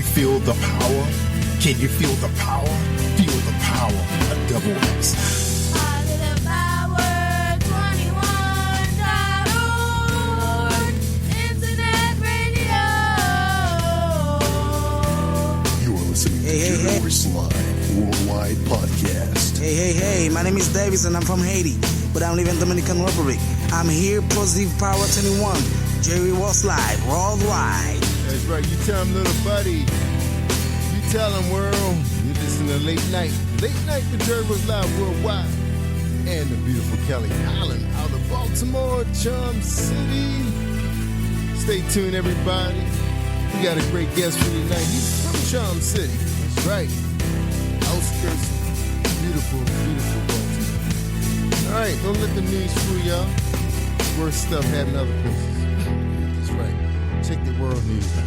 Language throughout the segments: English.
feel the power? Can you feel the power? Feel the power of Double X. Positive Power 21.org. Internet radio. You're listening to Royce Live Worldwide Podcast. Hey, my name is Davis and I'm from Haiti, but I live in Dominican Republic. I'm here, Positive Power 21, Jerry Royce Live Worldwide. That's right, you tell them, little buddy. You tell them, world. You listen to Late Night with Jerry Royce Live Worldwide. And the beautiful Kelly Holland out of Baltimore, Chum City. Stay tuned, everybody. We got a great guest for you tonight. He's from Chum City. That's right. Outskirts, beautiful, beautiful Baltimore. All right, don't let the news fool y'all. Worse stuff happening other places. That's right. Check the world news out.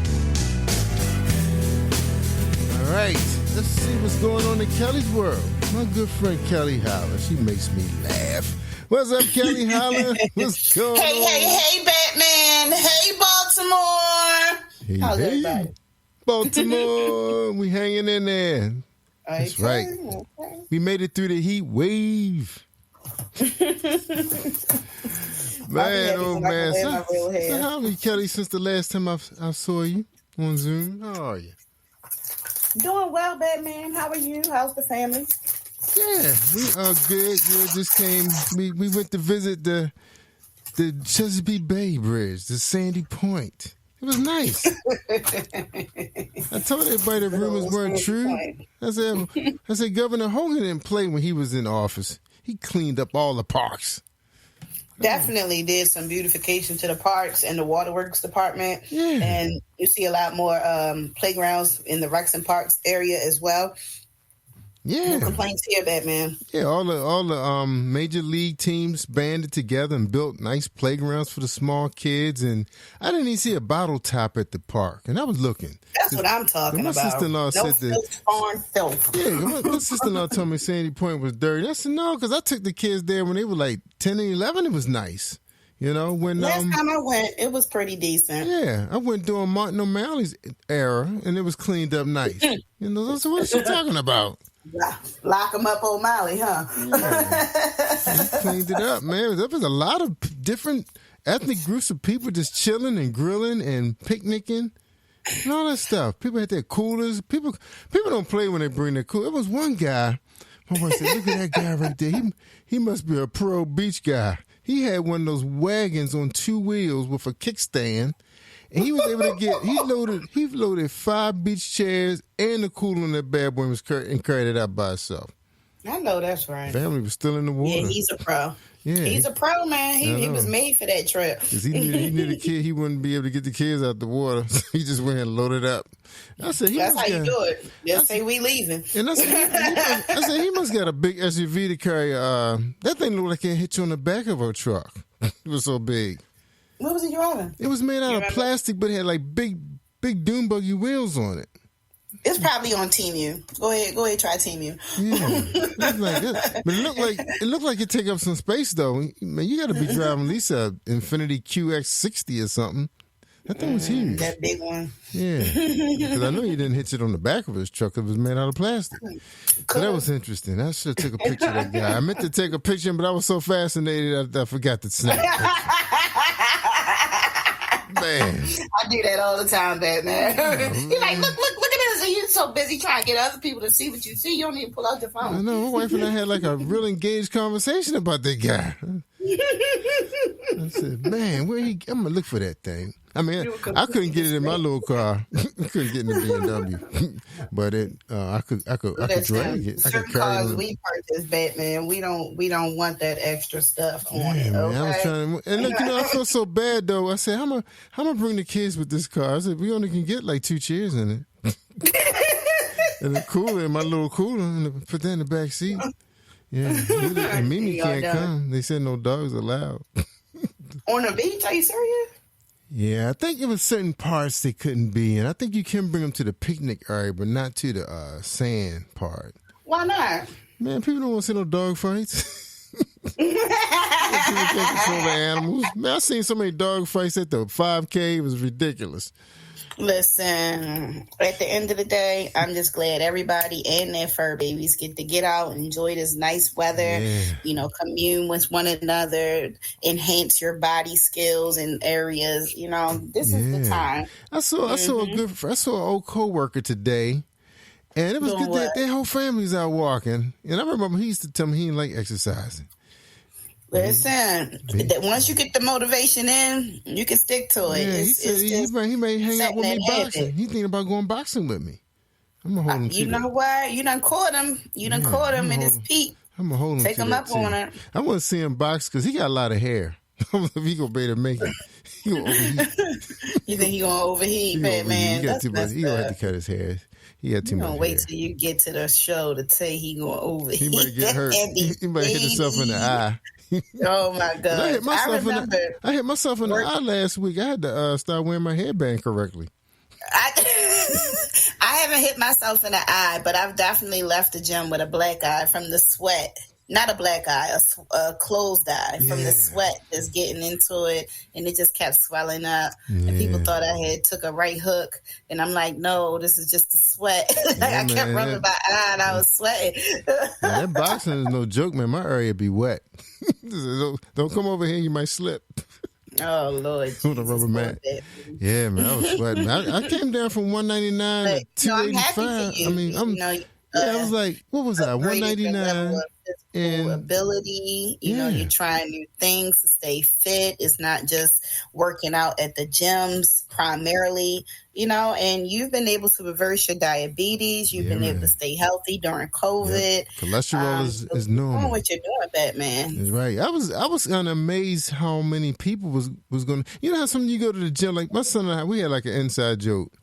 All right, let's see what's going on in Kelly's world. My good friend Kelly Holland, she makes me laugh. What's up, Kelly Holland? What's going on? Hey, Batman. Hey, Baltimore. Hey, How's hey, everybody? Baltimore, we hanging in there. That's right. Okay. We made it through the heat wave. Man, oh man. So how are you, Kelly, since the last time I saw you on Zoom? How are you? Doing well, Batman. How are you? How's the family? Yeah, we are good. We just came. We went to visit the Chesapeake Bay Bridge, the Sandy Point. It was nice. I told everybody the rumors weren't true. I said Governor Hogan didn't play when he was in office. He cleaned up all the parks. Definitely did some beautification to the parks and the waterworks department. Yeah. And you see a lot more playgrounds in the Rex and Parks area as well. Yeah. No complaints here, Batman. Yeah, all the major league teams banded together and built nice playgrounds for the small kids. And I didn't even see a bottle top at the park. And I was looking. That's what I'm talking my about. sister-in-law said that. Farm filth. Yeah, my sister-in-law told me Sandy Point was dirty. I said no, because I took the kids there when they were like 10 and 11. It was nice. You know, when last time I went, it was pretty decent. Yeah, I went during Martin O'Malley's era, and it was cleaned up nice. You know, so what is she talking about? Lock them up, O'Malley, huh? Yeah. He cleaned it up, man. There was a lot of different ethnic groups of people just chilling and grilling and picnicking and all that stuff. People had their coolers. People don't play when they bring their cooler. There was one guy. My wife said, "Look at that guy right there. He must be a pro beach guy." He had one of those wagons on two wheels with a kickstand, and he was able to get. He loaded 5 beach chairs and the cooler on that bad boy and carried it out by itself. I know that's right. Family was still in the water. Yeah, he's a pro. Yeah, he's a pro, man. He was made for that trip. Because he knew the kid, he wouldn't be able to get the kids out the water. So he just went and loaded up. I said, that's how you do it. They'll say we leaving. And I said, he must got a big SUV to carry. That thing looked like it hit you on the back of a truck. It was so big. What was he driving? It was made out of plastic, but it had like big dune buggy wheels on it. It's probably on Team U. Go ahead, try Team U. Yeah, but it looked like it take up some space though. Man, you got to be driving at least a Infiniti QX60 or something. That thing was huge. That big one. Yeah, because I know you didn't hit it on the back of his truck. It was made out of plastic. Cool. So that was interesting. I should have took a picture of that guy. I meant to take a picture, but I was so fascinated I forgot to snap. Man, I do that all the time, Batman. You're like, look at this. And you're so busy trying to get other people to see what you see. You don't even pull out your phone. I know. My wife and I had like a real engaged conversation about that guy. I said, man, I'm going to look for that thing. I mean, I couldn't get it in my little car. I couldn't get in the BMW. But I could drag it. I could carry cars it. we purchase, Batman, we don't want that extra stuff on it. Man, Okay? I was trying to, and look, I feel so bad though. I said, how am I bring the kids with this car? I said, we only can get like 2 chairs in it. And the cooler, and my little cooler, and put that in the back seat. Yeah, and Mimi can't come. They said no dogs allowed. On the beach? Are you serious? Yeah, I think it was certain parts they couldn't be in. I think you can bring them to the picnic area, but not to the sand part. Why not? Man, people don't want to see no dog fights. People can't control the animals. Man, I seen so many dog fights at the 5K. It was ridiculous. Listen, at the end of the day, I'm just glad everybody and their fur babies get to get out and enjoy this nice weather, commune with one another, enhance your body skills in areas, this is the time. I saw an old coworker today, and it was good that their whole family's out walking. And I remember he used to tell me he didn't like exercising. Listen, once you get the motivation in, you can stick to it. Yeah, he may hang out with me boxing. He's thinking about going boxing with me. I'm gonna hold him. You know what? You done caught him. You done caught him in his peak. I'm gonna hold him. Take him up on it. I want to see him box because he got a lot of hair. I don't know if he gonna be able to make it. He gonna overheat. You think he gonna overheat, man? He got too much. He gonna have to cut his hair. He got too much hair. Wait till you get to the show to say he gonna overheat. He might get hurt. He might hit himself in the eye. Oh my God! I hit myself in the eye last week. I had to start wearing my headband correctly. I haven't hit myself in the eye, but I've definitely left the gym with a black eye from the sweat. Not a black eye, a closed eye from the sweat that's getting into it, and it just kept swelling up. Yeah. And people thought I had took a right hook, and I'm like, no, this is just the sweat. I kept rubbing my eye, and I was sweating. That boxing is no joke, man. My area be wet. Don't come over here, you might slip. Oh Lord! With a rubber mat. Yeah, man, I was sweating. I came down from 199 to 285. I was like, what was that? 199. And ability, you're trying new things to stay fit. It's not just working out at the gyms primarily, and you've been able to reverse your diabetes. You've been able to stay healthy during COVID. Yep. Cholesterol is normal. Doing what you're doing, Batman. That's right. I was kind of amazed how many people was going to, how something you go to the gym, like my son and I, we had like an inside joke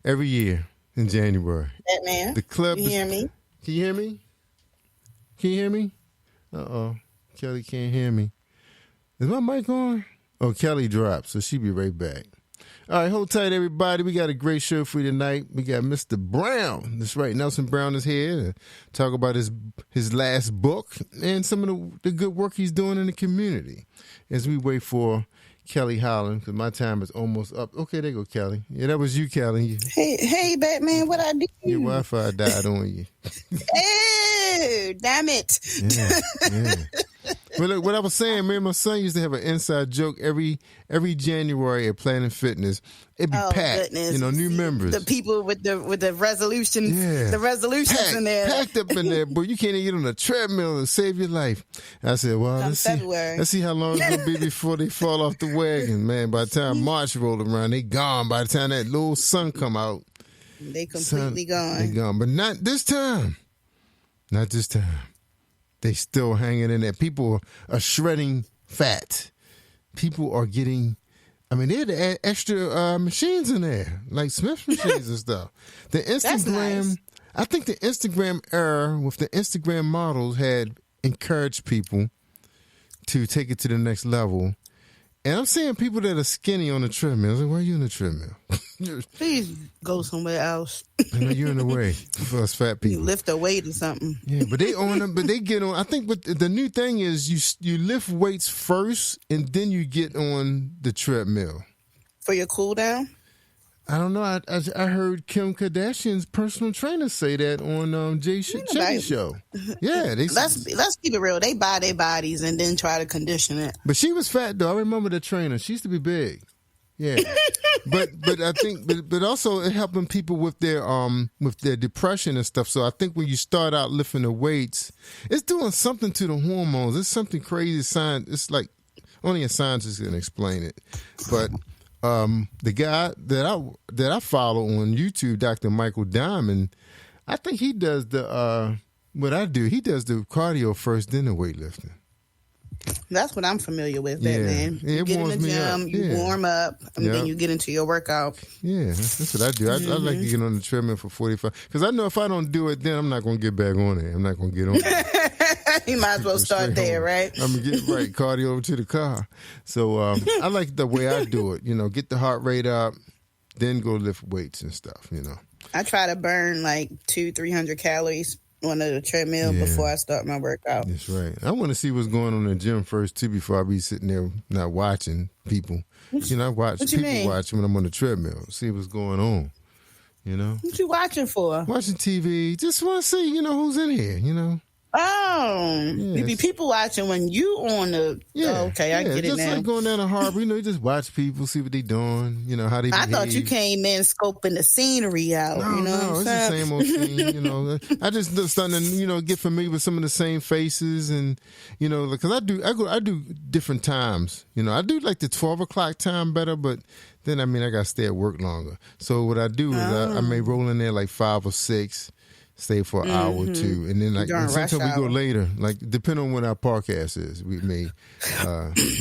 every year in January. Batman, the club. You hear me? Can you hear me? Can you hear me? Uh-oh. Kelly can't hear me. Is my mic on? Oh, Kelly dropped, so she'll be right back. All right, hold tight, everybody. We got a great show for you tonight. We got Mr. Brown. That's right. Nelson Brown is here to talk about his last book and some of the good work he's doing in the community as we wait for Kelly Holland, because my time is almost up. Okay, there you go, Kelly. Yeah, that was you, Kelly. Hey, Batman, what I do? Your Wi-Fi died on you. Oh, damn it. Yeah. But look, what I was saying, man, my son used to have an inside joke every January at Planet Fitness. It'd be packed, goodness. New members. The people with the resolutions, the resolutions in there. Packed up in there, boy. You can't even get on a treadmill to save your life. I said, well, let's see how long it's going to be before they fall off the wagon, man. By the time March rolled around, they gone. By the time that little sun come out, they completely gone. They gone. But not this time. Not this time. They still hanging in there. People are shredding fat. People are getting, they had to add extra machines in there, like Smith's machines and stuff. The Instagram, nice. I think the Instagram era with the Instagram models had encouraged people to take it to the next level. And I'm seeing people that are skinny on the treadmill. I was like, why are you on the treadmill? Please go somewhere else. I know you're in the way for us fat people. You lift a weight or something. Yeah, but they on them. But they get on. I think the new thing is you lift weights first and then you get on the treadmill for your cool down. I don't know. I heard Kim Kardashian's personal trainer say that on Jay Shetty's show. Yeah, let's keep it real. They buy their bodies and then try to condition it. But she was fat though. I remember the trainer. She used to be big. Yeah, but I think but also it helping people with their depression and stuff. So I think when you start out lifting the weights, it's doing something to the hormones. It's something crazy. It's like only a scientist can explain it, but. The guy that I follow on YouTube, Dr. Michael Diamond, I think he does what I do. He does the cardio first, then the weightlifting. That's what I'm familiar with, Batman. Yeah, you get in the gym, you warm up, and then you get into your workout. Yeah, that's what I do. I like to get on the treadmill for 45. Because I know if I don't do it, then I'm not going to get back on it. I'm not going to get on it. You might as well start there, right? I'm going to get cardio over to the car. So I like the way I do it. Get the heart rate up, then go lift weights and stuff, I try to burn like 200-300 calories on the treadmill before I start my workout. That's right. I want to see what's going on in the gym first too before I be sitting there not watching people. I watch people watching when I'm on the treadmill. See what's going on. What you watching for? Watching TV. Just want to see, who's in here. Oh, you be people watching when you on the. Okay, I get it just now. like going down the harbor, you just watch people, see what they doing, how they behave. I thought you came in scoping the scenery out. No, it's the same old thing. I just starting to get familiar with some of the same faces, and because I do different times. I do like the 12 o'clock time better, but then I got to stay at work longer. So what I do is I may roll in there like 5 or 6. Stay for an hour or two, and then sometimes we go later. Like depending on what our podcast is, we may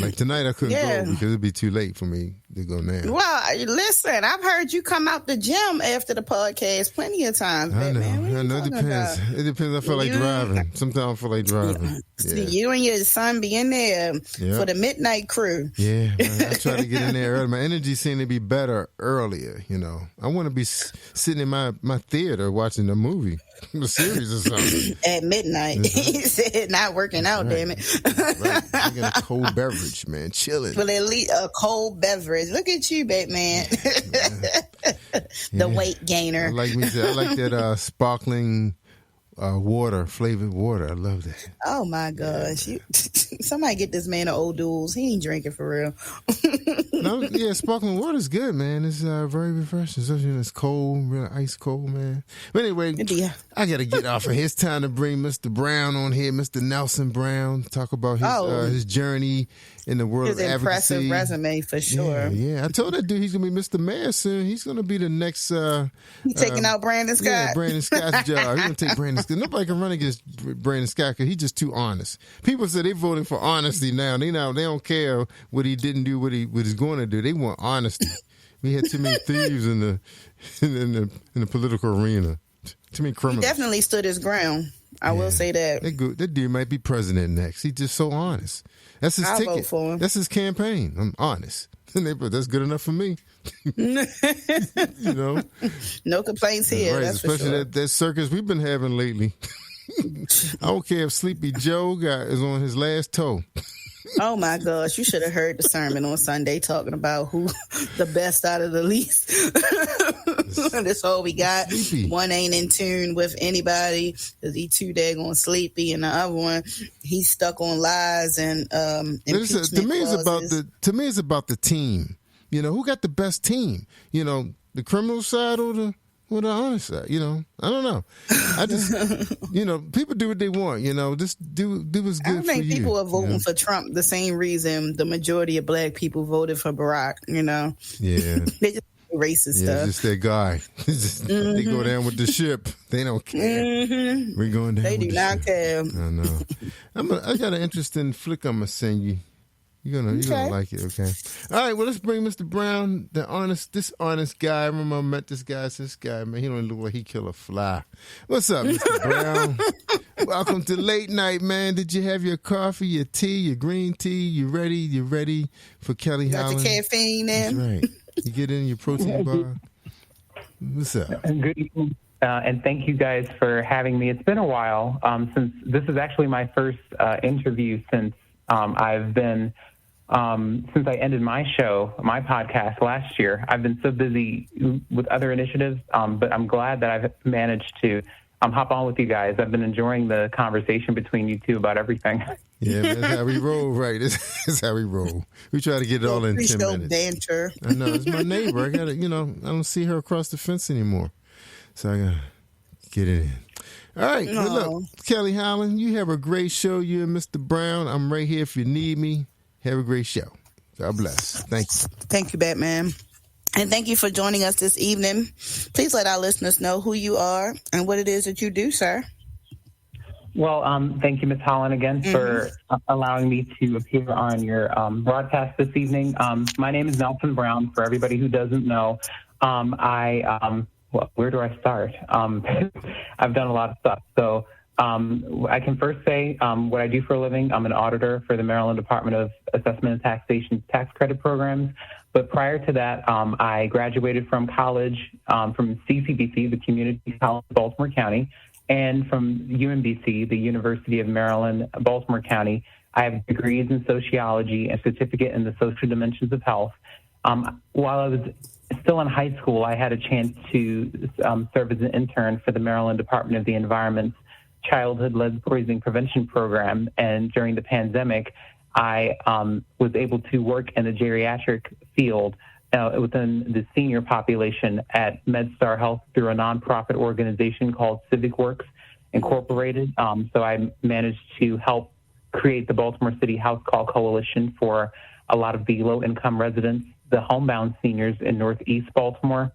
like tonight I couldn't go because it'd be too late for me to go now. Well, listen, I've heard you come out the gym after the podcast plenty of times. I know. It depends. It depends. I feel like driving. Sometimes I feel like driving. See, you and your son be in there for the midnight crew. Yeah, I try to get in there early. My energy seems to be better earlier. I want to be sitting in my theater watching a movie. A series or something. At midnight. He said not working out, damn it. Right. Drinking a cold beverage, man. Chilling. Well, at least a cold beverage. Look at you, Batman. The weight gainer. I like that sparkling flavored water. I love that. Oh my gosh. Somebody get this man an old duels. He ain't drinking for real. Sparkling water is good, man. It's very refreshing, especially when it's cold, real ice cold, man. But anyway, I got to get off of here. It's time to bring Mr. Brown on here, Mr. Nelson Brown, talk about his journey in the world of advocacy. His impressive resume, for sure. Yeah. I told that dude he's going to be Mr. Mayor soon. He's going to be the next... He taking out Brandon Scott? Yeah, Brandon Scott's job. He's going to take Brandon Scott. Nobody can run against Brandon Scott because he's just too honest. People say they voting for honesty now. They don't care what he didn't do, what he's going to do. They want honesty. We had too many thieves in the political arena. Too many criminals. He definitely stood his ground. I will say that. That dude might be president next. He's just so honest. That's his ticket. Vote for him. That's his campaign. I'm honest. But that's good enough for me. No complaints here. Right, that's especially for sure. that circus we've been having lately. I don't care if Sleepy Joe is on his last toe. Oh my gosh, you should have heard the sermon on Sunday talking about who the best out of the least. That's all we got. Sleepy. One ain't in tune with anybody because he too daggone sleepy, and the other one he's stuck on lies and impeachment clauses. To me, it's about the team. Who got the best team? The criminal side or the honest side? I don't know. I just, people do what they want. Just do what's good for you. I don't think people are voting for Trump the same reason the majority of black people voted for Barack. Yeah, they just racist stuff. Yeah, just that guy. They go down with the ship. They don't care. We're going down. They do not care. I know. I got an interesting flick I'm gonna send you. You're gonna like it, okay? All right, well, let's bring Mr. Brown, this honest guy. I remember I met this guy. This guy, man, he don't look like he kill a fly. What's up, Mr. Brown? Welcome to Late Night, man. Did you have your coffee, your tea, your green tea? You ready for Kelly Holland? Got your caffeine in? That's right. You get in your protein bar. What's up? Good evening. And thank you guys for having me. It's been a while since this is actually my first interview since I've been... since I ended my podcast last year. I've been so busy with other initiatives, but I'm glad that I've managed to hop on with you guys. I've been enjoying the conversation betwing you two about everything. Yeah, man, that's how we roll, right? This is how we roll. We try to get it all in 10 minutes. Banter. I know, it's my neighbor. I gotta, I don't see her across the fence anymore. So I gotta get it in. All right, well, look, Kelly Holland, you have a great show. You and Mr. Brown. I'm right here if you need me. Have a great show. God bless. Thank you. Thank you, Batman. And thank you for joining us this evening. Please let our listeners know who you are and what it is that you do, sir. Well, thank you, Ms. Holland, again, for allowing me to appear on your broadcast this evening. My name is Nelson Brown. For everybody who doesn't know, where do I start? I've done a lot of stuff. So I can first say what I do for a living. I'm an auditor for the Maryland Department of Assessment and Taxation tax credit programs. But prior to that, I graduated from college from CCBC, the Community College of Baltimore County, and from UMBC, the University of Maryland, Baltimore County. I have degrees in sociology and certificate in the social dimensions of health. While I was still in high school, I had a chance to serve as an intern for the Maryland Department of the Environment's Childhood Lead Poisoning Prevention Program. And during the pandemic, I was able to work in the geriatric field within the senior population at MedStar Health through a nonprofit organization called Civic Works Incorporated. So I managed to help create the Baltimore City House Call Coalition for a lot of the low-income residents, the homebound seniors in Northeast Baltimore.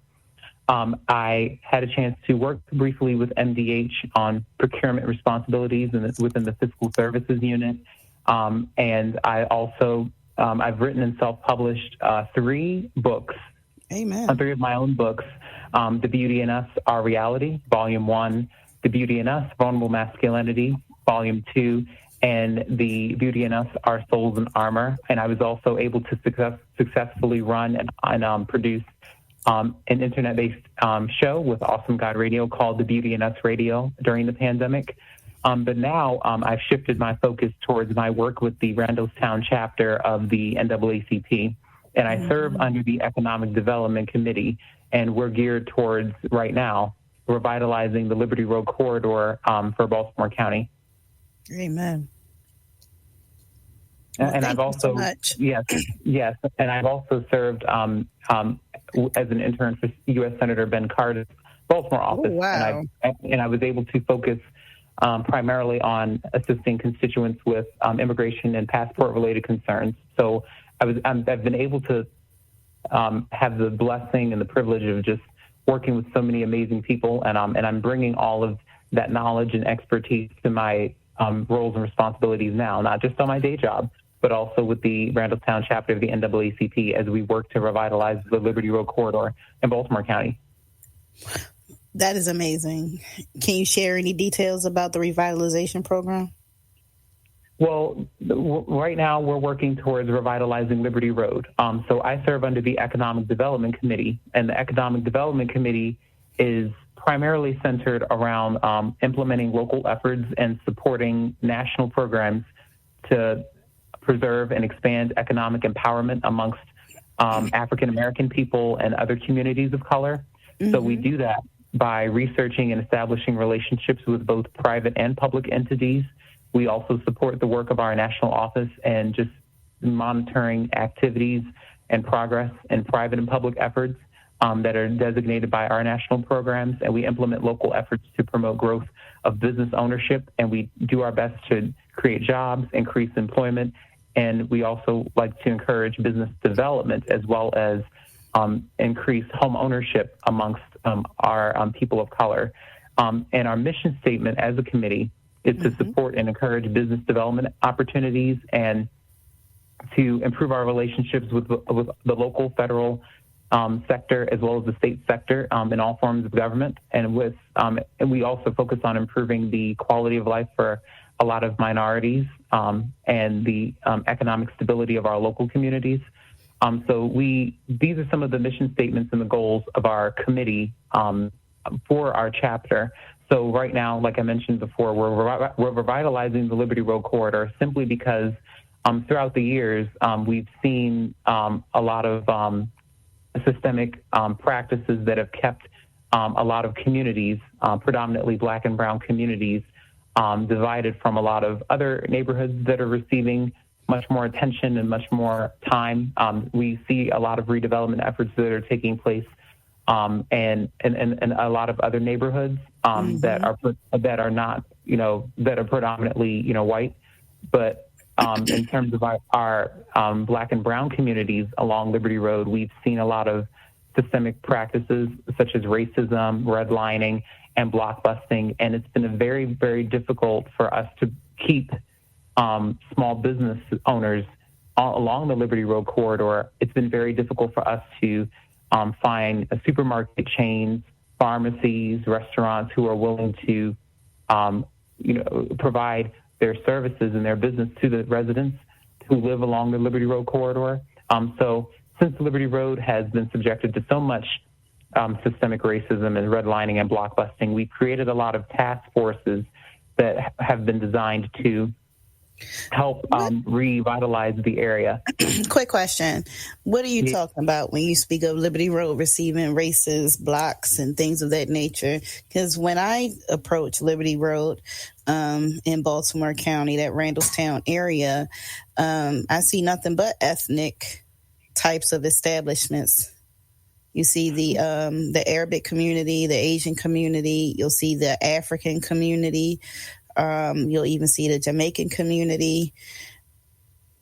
I had a chance to work briefly with MDH on procurement responsibilities within the fiscal services unit. And I also, I've written and self-published 3 books. Amen. 3 of my own books, The Beauty in Us, Our Reality, Volume 1, The Beauty in Us, Vulnerable Masculinity, Volume 2, and The Beauty in Us, Our Souls in Armor. And I was also able to successfully run and produce an internet-based show with Awesome God Radio called The Beauty in Us Radio during the pandemic. But now I've shifted my focus towards my work with the Randallstown chapter of the NAACP, and I serve under the Economic Development Committee, and we're geared towards, right now, revitalizing the Liberty Road corridor for Baltimore County. Amen. And I've also, yes, and I've also served as an intern for U.S. Senator Ben Carter's Baltimore office. Oh, wow. And I was able to focus primarily on assisting constituents with immigration and passport-related concerns. So I've been able to have the blessing and the privilege of just working with so many amazing people, and I'm bringing all of that knowledge and expertise to my roles and responsibilities now, not just on my day job, but also with the Randallstown chapter of the NAACP as we work to revitalize the Liberty Road corridor in Baltimore County. That is amazing. Can you share any details about the revitalization program? Well, right now we're working towards revitalizing Liberty Road. So I serve under the Economic Development Committee, and the Economic Development Committee is primarily centered around implementing local efforts and supporting national programs to preserve and expand economic empowerment amongst African-American people and other communities of color. Mm-hmm. So we do that by researching and establishing relationships with both private and public entities. We also support the work of our national office and just monitoring activities and progress in private and public efforts that are designated by our national programs. And we implement local efforts to promote growth of business ownership. And we do our best to create jobs, increase employment. And we also like to encourage business development as well as increase home ownership amongst our people of color. And our mission statement as a committee is to support and encourage business development opportunities and to improve our relationships with the local, federal sector as well as the state sector in all forms of government. And we also focus on improving the quality of life for a lot of minorities and the economic stability of our local communities. So these are some of the mission statements and the goals of our committee for our chapter. So right now, like I mentioned before, we're revitalizing the Liberty Road corridor simply because throughout the years, we've seen a lot of systemic practices that have kept a lot of communities, predominantly Black and brown communities, divided from a lot of other neighborhoods that are receiving much more attention and much more time. We see a lot of redevelopment efforts that are taking place and a lot of other neighborhoods that are not, that are predominantly, white. But in terms of our Black and brown communities along Liberty Road, we've seen a lot of systemic practices such as racism, redlining, and blockbusting. And it's been very, very difficult for us to keep small business owners along the Liberty Road corridor. It's been very difficult for us to find supermarket chains, pharmacies, restaurants who are willing to, provide their services and their business to the residents who live along the Liberty Road corridor. So since Liberty Road has been subjected to so much systemic racism and redlining and blockbusting. We've created a lot of task forces that have been designed to help revitalize the area. Quick question. What are you talking about when you speak of Liberty Road receiving racist blocks and things of that nature? Because when I approach Liberty Road in Baltimore County, that Randallstown area, I see nothing but ethnic types of establishments. You see the Arabic community, the Asian community. You'll see the African community. You'll even see the Jamaican community.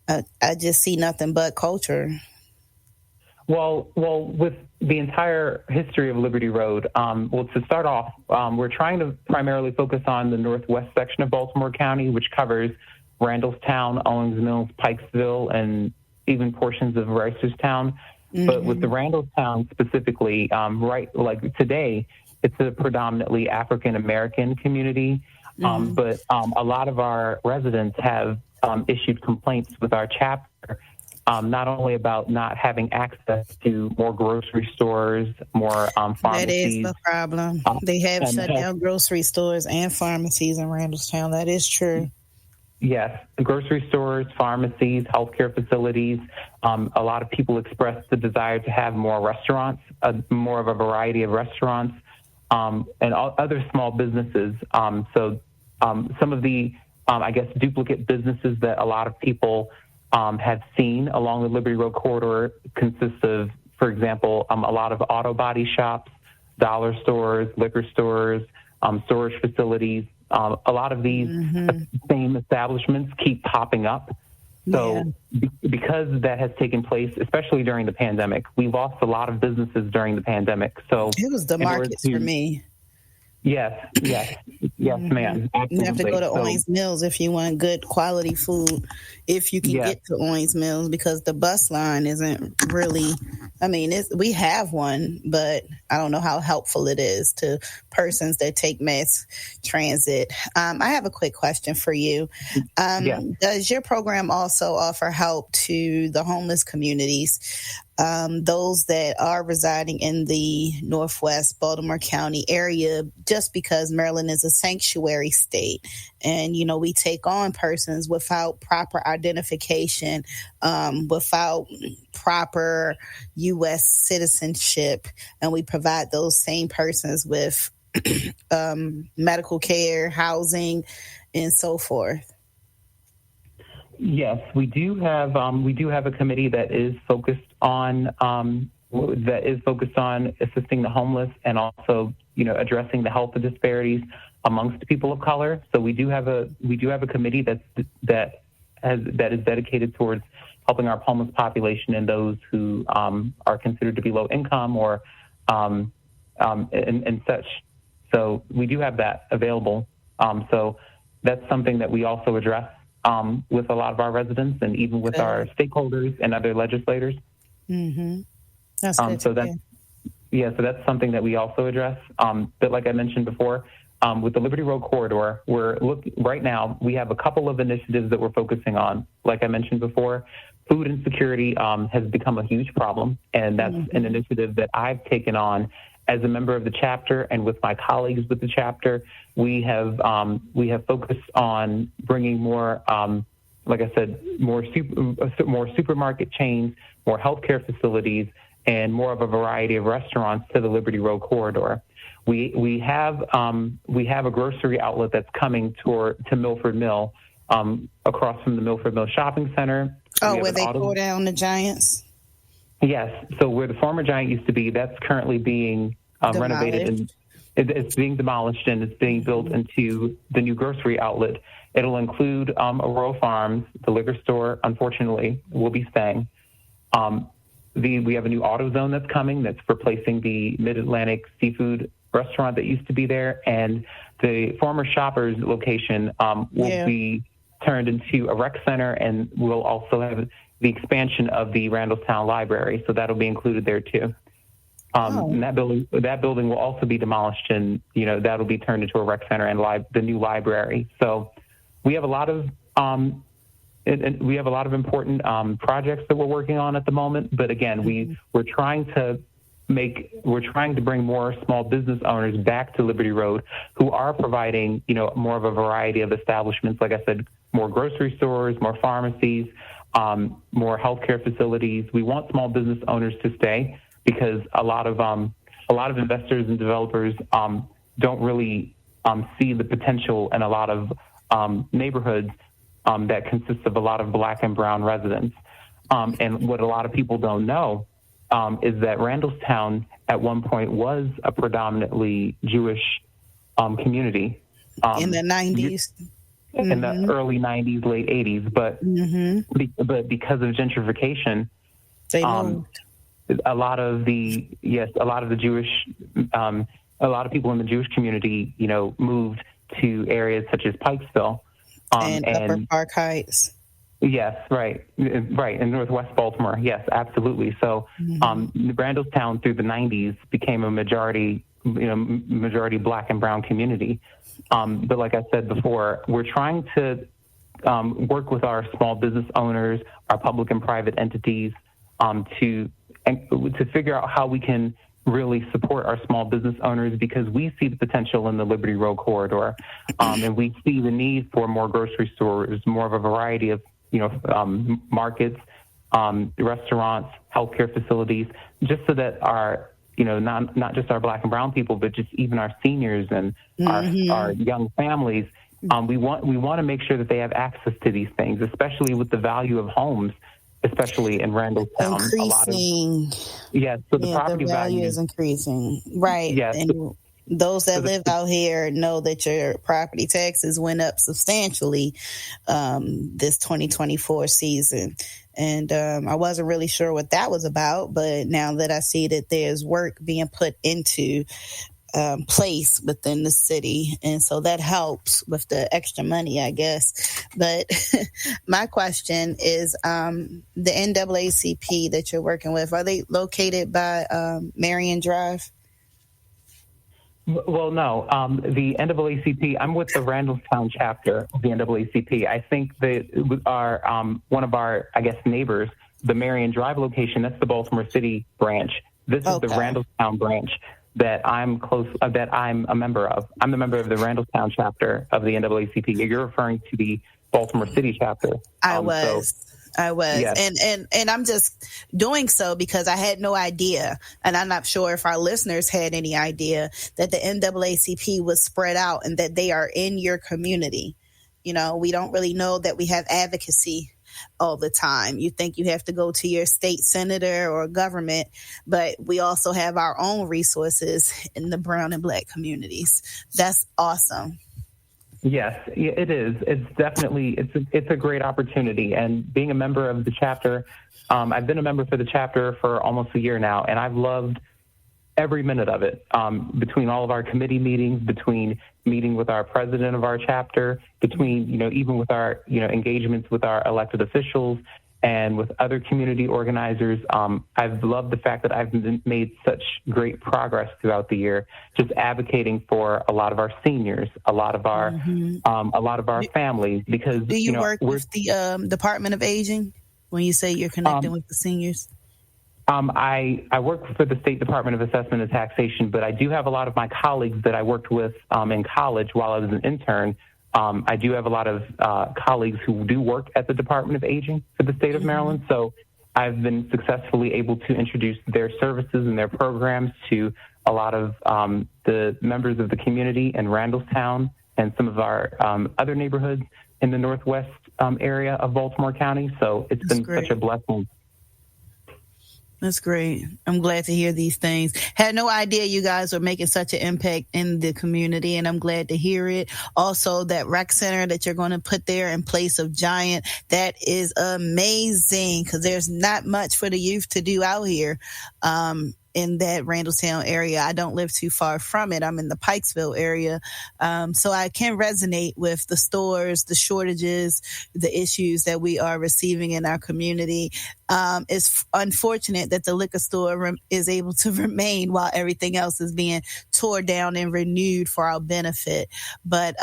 I just see nothing but culture. Well, with the entire history of Liberty Road, to start off, we're trying to primarily focus on the northwest section of Baltimore County, which covers Randallstown, Owings Mills, Pikesville, and even portions of Roycestown. Mm-hmm. But with the Randallstown specifically, today, it's a predominantly African-American community. Mm-hmm. But a lot of our residents have issued complaints with our chapter, not only about not having access to more grocery stores, more pharmacies. That is the problem. They have shut down grocery stores and pharmacies in Randallstown. That is true. Yes, grocery stores, pharmacies, healthcare facilities. A lot of people express the desire to have more restaurants, more of a variety of restaurants, and other small businesses. Some of the, duplicate businesses that a lot of people have seen along the Liberty Road corridor consists of, for example, a lot of auto body shops, dollar stores, liquor stores, storage facilities. A lot of these same establishments keep popping up. So because that has taken place, especially during the pandemic, we lost a lot of businesses during the pandemic. So it was the markets for me. Yes, ma'am. Absolutely. You have to go to Owings Mills if you want good quality food, if you can get to Owings Mills, because the bus line isn't really, we have one, but I don't know how helpful it is to persons that take mass transit. I have a quick question for you. Does your program also offer help to the homeless communities? Those that are residing in the Northwest Baltimore County area, just because Maryland is a sanctuary state. And, we take on persons without proper identification, without proper U.S. citizenship, and we provide those same persons with medical care, housing, and so forth. Yes, we do have a committee that is focused on assisting the homeless and also addressing the health disparities amongst people of color. So we do have a committee that is dedicated towards helping our homeless population and those who are considered to be low income or and such. So we do have that available. So that's something that we also address with a lot of our residents and even with our stakeholders and other legislators. Mm-hmm. That's good. So that's something that we also address. But like I mentioned before, with the Liberty Road corridor, right now we have a couple of initiatives that we're focusing on. Like I mentioned before, food insecurity has become a huge problem, and that's an initiative that I've taken on as a member of the chapter, and with my colleagues with the chapter. We have focused on bringing more, like I said, more supermarket chains, more healthcare facilities, and more of a variety of restaurants to the Liberty Road corridor. We have a grocery outlet that's coming to Milford Mill, across from the Milford Mill Shopping Center. Oh, where they tore down the Giants? Yes. So where the former Giant used to be, that's currently being renovated, and it's being demolished, and it's being built into the new grocery outlet. It'll include Aurora Farms, the liquor store. Unfortunately, will be staying. We have a new AutoZone that's coming, that's replacing the Mid-Atlantic seafood restaurant that used to be there, and the former Shoppers location will be turned into a rec center, and we'll also have the expansion of the Randallstown Library, so that'll be included there too. And that building will also be demolished, and that'll be turned into a rec center and the new library. So we have a lot of important projects that we're working on at the moment. But again, we're trying to we're trying to bring more small business owners back to Liberty Road who are providing, more of a variety of establishments. Like I said, more grocery stores, more pharmacies, more healthcare facilities. We want small business owners to stay because a lot of investors and developers don't really see the potential in a lot of neighborhoods that consist of a lot of Black and brown residents. And what a lot of people don't know is that Randallstown at one point was a predominantly Jewish community. In the 90s. In the early 90s, late 80s. But because of gentrification, they moved. A lot of the Jewish, a lot of people in the Jewish community, moved to areas such as Pikesville. And Upper Park Heights. Yes, right, in Northwest Baltimore. Yes, absolutely. So, Randallstown through the 90s became a majority Black and brown community. But like I said before, we're trying to work with our small business owners, our public and private entities, to figure out how we can really support our small business owners because we see the potential in the Liberty Road corridor, and we see the need for more grocery stores, more of a variety of markets, restaurants, healthcare facilities, just so that our not just our Black and brown people, but just even our seniors and our young families, we want to make sure that they have access to these things, especially with the value of homes, especially in Randallstown. Increasing. So the property value is increasing. Right. Yes. And those that live out here know that your property taxes went up substantially this 2024 season. And I wasn't really sure what that was about, but now that I see that there's work being put into place within the city, and so that helps with the extra money, I guess. But my question is, the NAACP that you're working with, are they located by Marion Drive? Well, no. The NAACP, I'm with the Randallstown chapter of the NAACP. I think that our one of our, neighbors, the Marion Drive location, that's the Baltimore City branch. This is the Randallstown branch that I'm a member of. I'm the member of the Randallstown chapter of the NAACP. You're referring to the Baltimore City chapter. I was. Yes. And I'm just doing so because I had no idea, and I'm not sure if our listeners had any idea that the NAACP was spread out and that they are in your community. We don't really know that we have advocacy all the time. You think you have to go to your state senator or government, but we also have our own resources in the brown and Black communities. That's awesome. Yes, it is. It's definitely, it's a great opportunity. And being a member of the chapter, I've been a member for the chapter for almost a year now, and I've loved every minute of it, between all of our committee meetings, between meeting with our president of our chapter, between, even with our, engagements with our elected officials and with other community organizers. I've loved the fact that I've made such great progress throughout the year, just advocating for a lot of our seniors, a lot of our families. Because do you work with the Department of Aging when you say you're connecting with the seniors? I work for the State Department of Assessment and Taxation, but I do have a lot of my colleagues that I worked with in college while I was an intern. I do have a lot of colleagues who do work at the Department of Aging for the state of Maryland. So I've been successfully able to introduce their services and their programs to a lot of the members of the community in Randallstown and some of our other neighborhoods in the northwest area of Baltimore County. So it's been such a blessing. That's great. I'm glad to hear these things. Had no idea you guys are making such an impact in the community, and I'm glad to hear it. Also, that rec center that you're going to put there in place of Giant, that is amazing because there's not much for the youth to do out here. In that Randallstown area. I don't live too far from it. I'm in the Pikesville area. So I can resonate with the stores, the shortages, the issues that we are receiving in our community. It's unfortunate that the liquor store is able to remain while everything else is being tore down and renewed for our benefit. But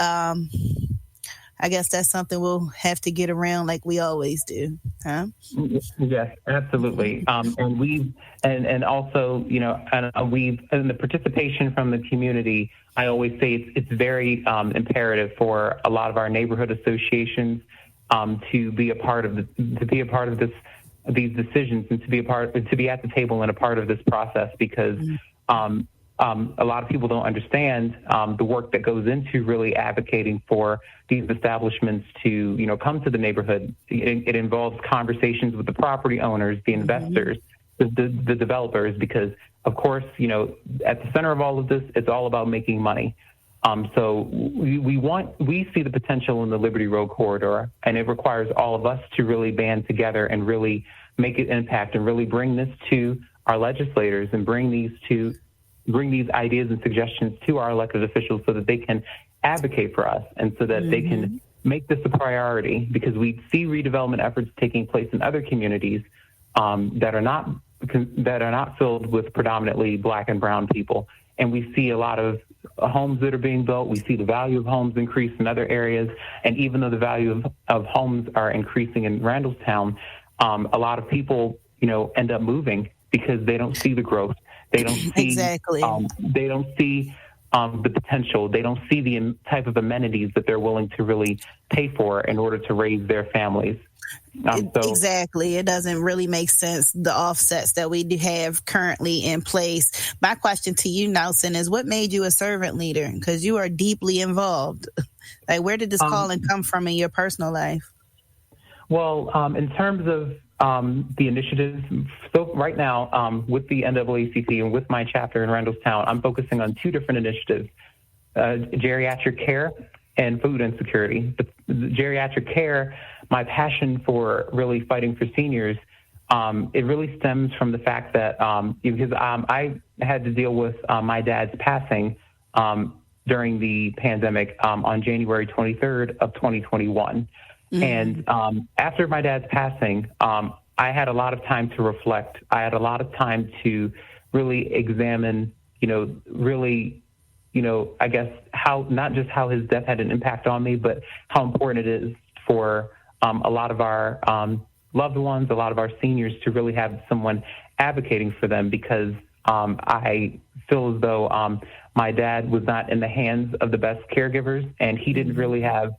I guess that's something we'll have to get around like we always do, huh? Yes, absolutely. And also, and the participation from the community, I always say it's very imperative for a lot of our neighborhood associations to be a part of these decisions, and to be at the table and a part of this process, because a lot of people don't understand the work that goes into really advocating for these establishments to, come to the neighborhood. It involves conversations with the property owners, the investors, the developers, because, of course, at the center of all of this, it's all about making money. So we see the potential in the Liberty Road corridor, and it requires all of us to really band together and really make an impact and really bring this to our legislators and bring these ideas and suggestions to our elected officials so that they can advocate for us and so that they can make this a priority, because we see redevelopment efforts taking place in other communities that are not filled with predominantly Black and brown people. And we see a lot of homes that are being built. We see the value of homes increase in other areas. And even though the value of homes are increasing in Randallstown, a lot of people, end up moving because they don't see the growth. They don't see exactly. They don't see the potential. They don't see the type of amenities that they're willing to really pay for in order to raise their families. Exactly. It doesn't really make sense, the offsets that we do have currently in place. My question to you, Nelson, is what made you a servant leader? Because you are deeply involved. Like, where did this calling come from in your personal life? Well, in terms of the initiatives, so right now, with the NAACP and with my chapter in Randallstown, I'm focusing on two different initiatives, geriatric care and food insecurity. The geriatric care, my passion for really fighting for seniors, it really stems from the fact that because I had to deal with my dad's passing during the pandemic on January 23rd of 2021. And after my dad's passing, I had a lot of time to reflect. I had a lot of time to really examine, I guess how, not just how his death had an impact on me, but how important it is for a lot of our loved ones, a lot of our seniors, to really have someone advocating for them, because I feel as though my dad was not in the hands of the best caregivers, and he didn't really have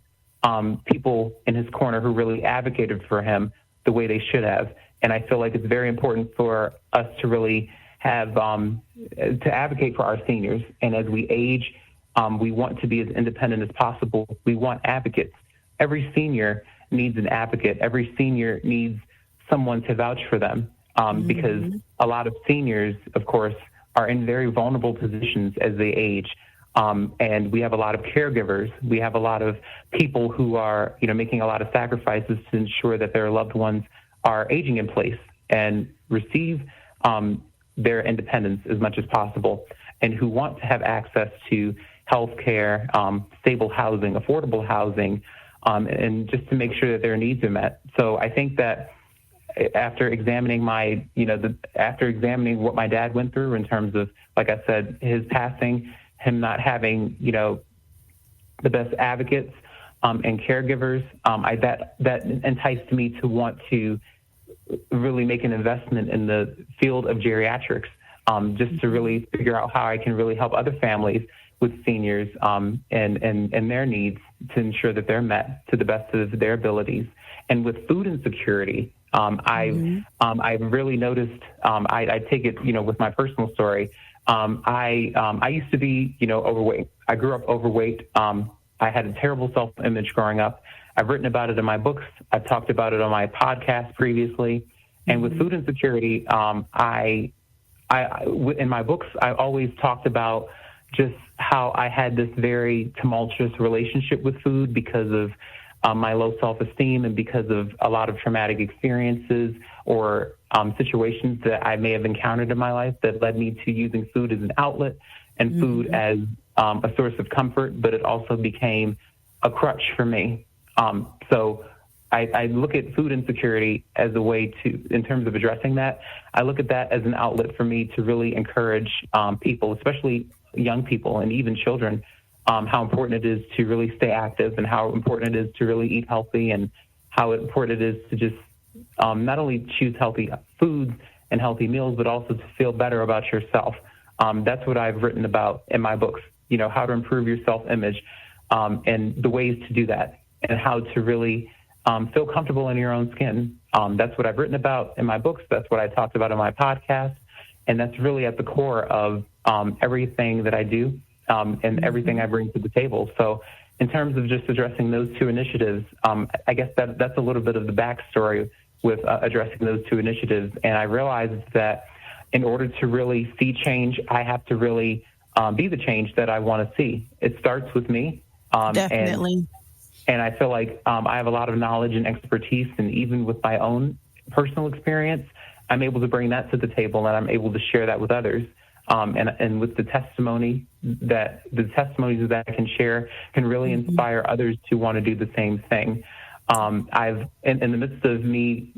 people in his corner who really advocated for him the way they should have. And I feel like it's very important for us to really have to advocate for our seniors. And as we age, we want to be as independent as possible. We want advocates. Every senior needs an advocate. Every senior needs someone to vouch for them, because a lot of seniors, of course, are in very vulnerable positions as they age. And we have a lot of caregivers. We have a lot of people who are, making a lot of sacrifices to ensure that their loved ones are aging in place and receive their independence as much as possible, and who want to have access to health care, stable housing, affordable housing, and just to make sure that their needs are met. So I think that after examining after examining what my dad went through in terms of, like I said, his passing, him not having, the best advocates and caregivers, that enticed me to want to really make an investment in the field of geriatrics, just to really figure out how I can really help other families with seniors and their needs, to ensure that they're met to the best of their abilities. And with food insecurity, I've really noticed, I take it, with my personal story. I used to be, overweight. I grew up overweight. I had a terrible self-image growing up. I've written about it in my books. I've talked about it on my podcast previously. And with food insecurity, in my books, I always talked about just how I had this very tumultuous relationship with food because of my low self-esteem and because of a lot of traumatic experiences or situations that I may have encountered in my life that led me to using food as an outlet and food as a source of comfort, but it also became a crutch for me. So I look at food insecurity as a way to, in terms of addressing that, I look at that as an outlet for me to really encourage people, especially young people and even children, how important it is to really stay active and how important it is to really eat healthy and how important it is to just not only choose healthy foods and healthy meals, but also to feel better about yourself. That's what I've written about in my books, how to improve your self-image and the ways to do that and how to really feel comfortable in your own skin. That's what I've written about in my books. That's what I talked about in my podcast. And that's really at the core of everything that I do and everything I bring to the table. So in terms of just addressing those two initiatives, I guess that's a little bit of the backstory with addressing those two initiatives. And I realized that in order to really see change, I have to really be the change that I want to see. It starts with me. Definitely. And I feel like I have a lot of knowledge and expertise, and even with my own personal experience, I'm able to bring that to the table, and I'm able to share that with others. And with the testimonies that I can share can really inspire others to want to do the same thing. I've in the midst of me,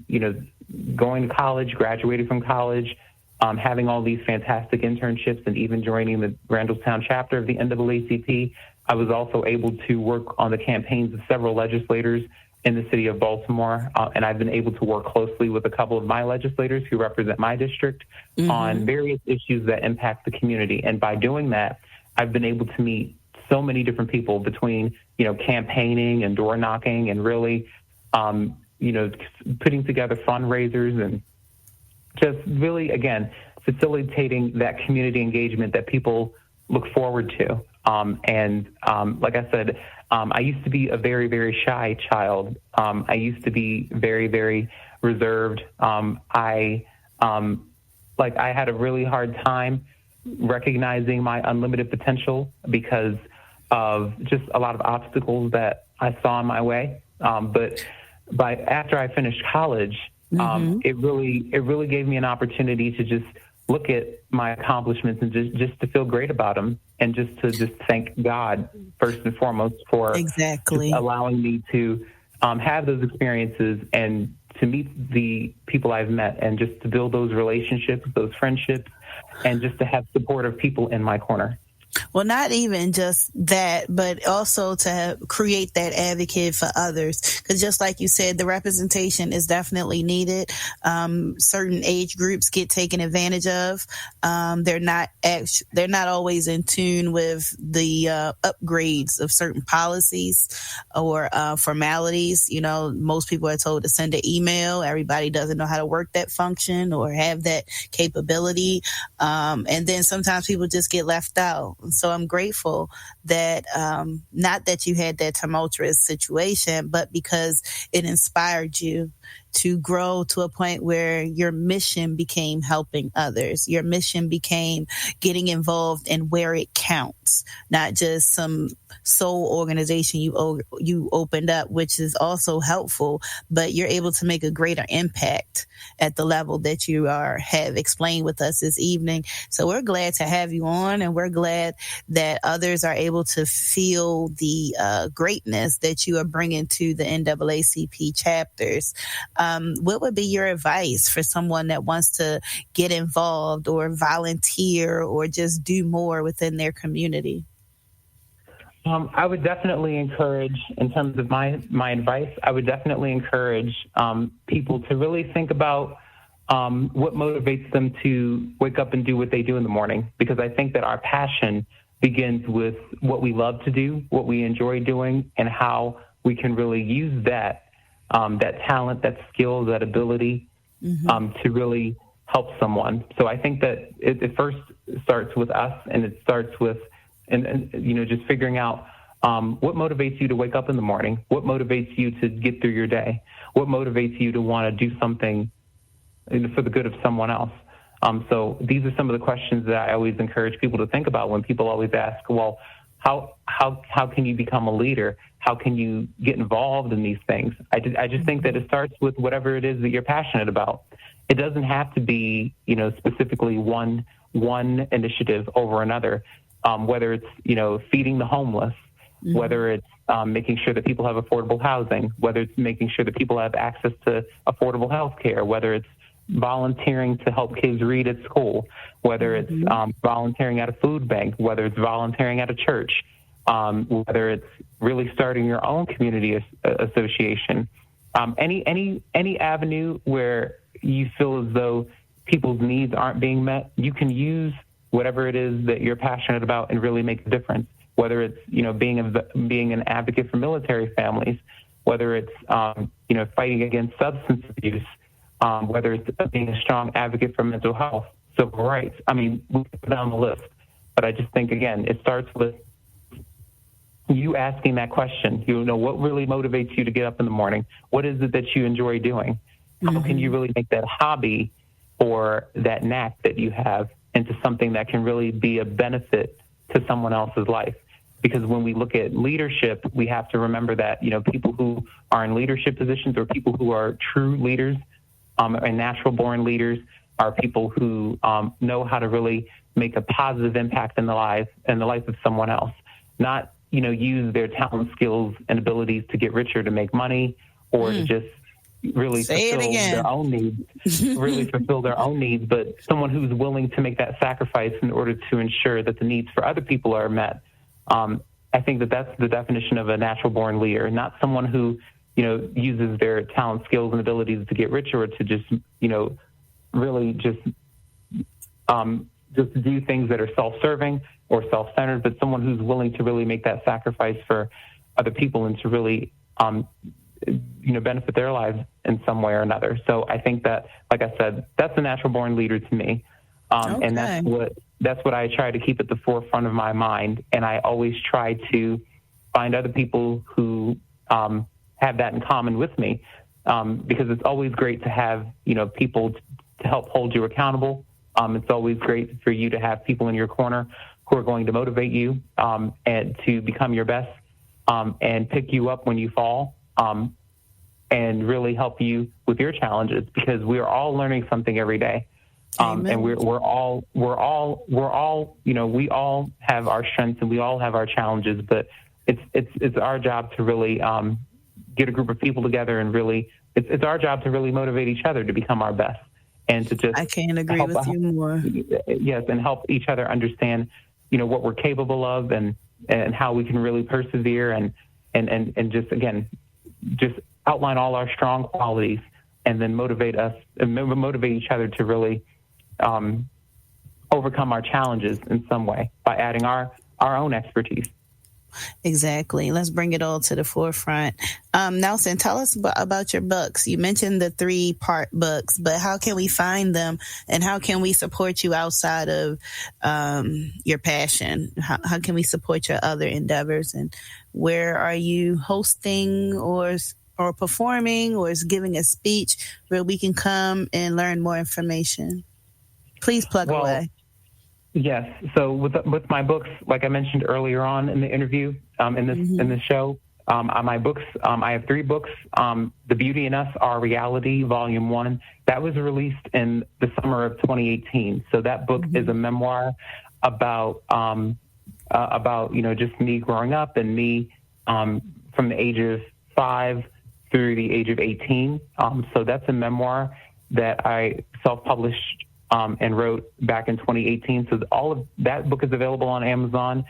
going to college, graduating from college, having all these fantastic internships, and even joining the Randallstown chapter of the NAACP, I was also able to work on the campaigns of several legislators in the city of Baltimore, and I've been able to work closely with a couple of my legislators who represent my district on various issues that impact the community. And by doing that, I've been able to meet so many different people between, campaigning and door knocking and really, putting together fundraisers and just really, again, facilitating that community engagement that people look forward to. Like I said, I used to be a very, very shy child. I used to be very, very reserved. I had a really hard time recognizing my unlimited potential because of just a lot of obstacles that I saw in my way. But after I finished college, it really gave me an opportunity to just look at my accomplishments and just to feel great about them, and just thank God first and foremost for allowing me to have those experiences and to meet the people I've met, and just to build those relationships, those friendships, and just to have supportive people in my corner. Well, not even just that, but also to create that advocate for others. Because just like you said, the representation is definitely needed. Certain age groups get taken advantage of. They're not always in tune with the upgrades of certain policies or formalities. Most people are told to send an email. Everybody doesn't know how to work that function or have that capability. And then sometimes people just get left out. So I'm grateful that not that you had that tumultuous situation, but because it inspired you to grow to a point where your mission became helping others. Your mission became getting involved in where it counts, not just some sole organization you opened up, which is also helpful, but you're able to make a greater impact at the level that you have explained with us this evening. So we're glad to have you on, and we're glad that others are able to feel the greatness that you are bringing to the NAACP chapters. What would be your advice for someone that wants to get involved or volunteer or just do more within their community? I would definitely encourage, in terms of my advice, I would definitely encourage people to really think about what motivates them to wake up and do what they do in the morning, because I think that our passion begins with what we love to do, what we enjoy doing, and how we can really use that talent, that skill, that ability to really help someone. So I think that it first starts with us, and it starts with just figuring out what motivates you to wake up in the morning, what motivates you to get through your day, what motivates you to want to do something for the good of someone else. So these are some of the questions that I always encourage people to think about when people always ask, well, how can you become a leader? How can you get involved in these things? I just think that it starts with whatever it is that you're passionate about. It doesn't have to be, specifically one initiative over another. Whether it's, feeding the homeless, whether it's making sure that people have affordable housing, whether it's making sure that people have access to affordable health care, whether it's volunteering to help kids read at school, whether it's volunteering at a food bank, whether it's volunteering at a church. whether it's really starting your own community association, any avenue where you feel as though people's needs aren't being met, you can use whatever it is that you're passionate about and really make a difference. Whether it's, being an advocate for military families, whether it's, fighting against substance abuse, whether it's being a strong advocate for mental health, civil rights. I mean, we can go down the list. But I just think, again, it starts with you asking that question. What really motivates you to get up in the morning? What is it that you enjoy doing? How can you really make that hobby or that knack that you have into something that can really be a benefit to someone else's life? Because when we look at leadership, we have to remember that, people who are in leadership positions or people who are true leaders and natural-born leaders are people who know how to really make a positive impact in the life of someone else. Not, use their talent, skills, and abilities to get richer, to make money, or to just really fulfill their own needs, but someone who's willing to make that sacrifice in order to ensure that the needs for other people are met. I think that's the definition of a natural-born leader, not someone who, uses their talent, skills, and abilities to get richer, or to just, really just do things that are self-serving or self-centered, but someone who's willing to really make that sacrifice for other people and to really, benefit their lives in some way or another. So I think that, like I said, that's a natural-born leader to me. And that's what I try to keep at the forefront of my mind. And I always try to find other people who have that in common with me, because it's always great to have, people to help hold you accountable. It's always great for you to have people in your corner who are going to motivate you and to become your best and pick you up when you fall and really help you with your challenges, because we are all learning something every day. And we all have our strengths and we all have our challenges, but it's our job to really get a group of people together and really, it's our job to really motivate each other to become our best and to just, I can't agree with you more. Yes. And help each other understand, what we're capable of and how we can really persevere and just, again, just outline all our strong qualities and then motivate each other to really overcome our challenges in some way by adding our own expertise. Exactly. Let's bring it all to the forefront. Nelson, tell us about your books. You mentioned the 3-part books, but how can we find them and how can we support you outside of your passion? How can we support your other endeavors, and where are you hosting or performing or is giving a speech where we can come and learn more information? Please plug away. Yes. So with my books, like I mentioned earlier on in the interview, in this show, my books, I have 3 books. The Beauty in Us, Our Reality, Volume 1, that was released in the summer of 2018. So that book is a memoir about just me growing up and me from the age of 5 through the age of 18. So that's a memoir that I self-published and wrote back in 2018. So all of that book is available on Amazon,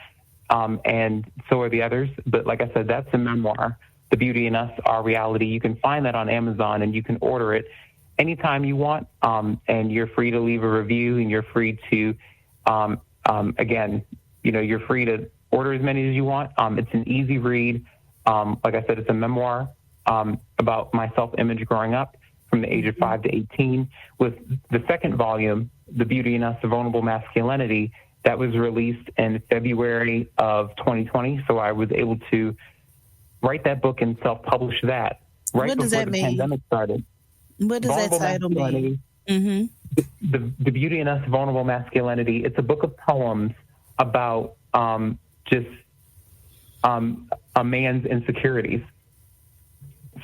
and so are the others. But like I said, that's a memoir, The Beauty in Us, Our Reality. You can find that on Amazon, and you can order it anytime you want, and you're free to leave a review, and you're free to, again, you're free to order as many as you want. It's an easy read. Like I said, it's a memoir about my self-image growing up from the age of 5 to 18. With the second volume, The Beauty in Us, A Vulnerable Masculinity, that was released in February of 2020. So I was able to write that book and self-publish that right before the pandemic started. What does that title mean? The Beauty in Us, Vulnerable Masculinity. It's a book of poems about just a man's insecurities.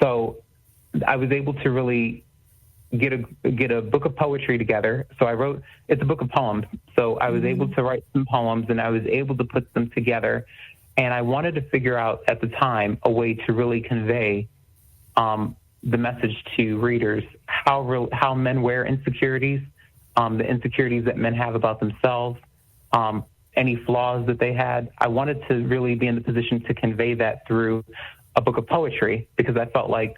So I was able to really get a book of poetry together. So it's a book of poems. So I was able to write some poems and I was able to put them together. And I wanted to figure out at the time a way to really convey the message to readers, how men wear insecurities, the insecurities that men have about themselves, any flaws that they had. I wanted to really be in the position to convey that through a book of poetry, because I felt like,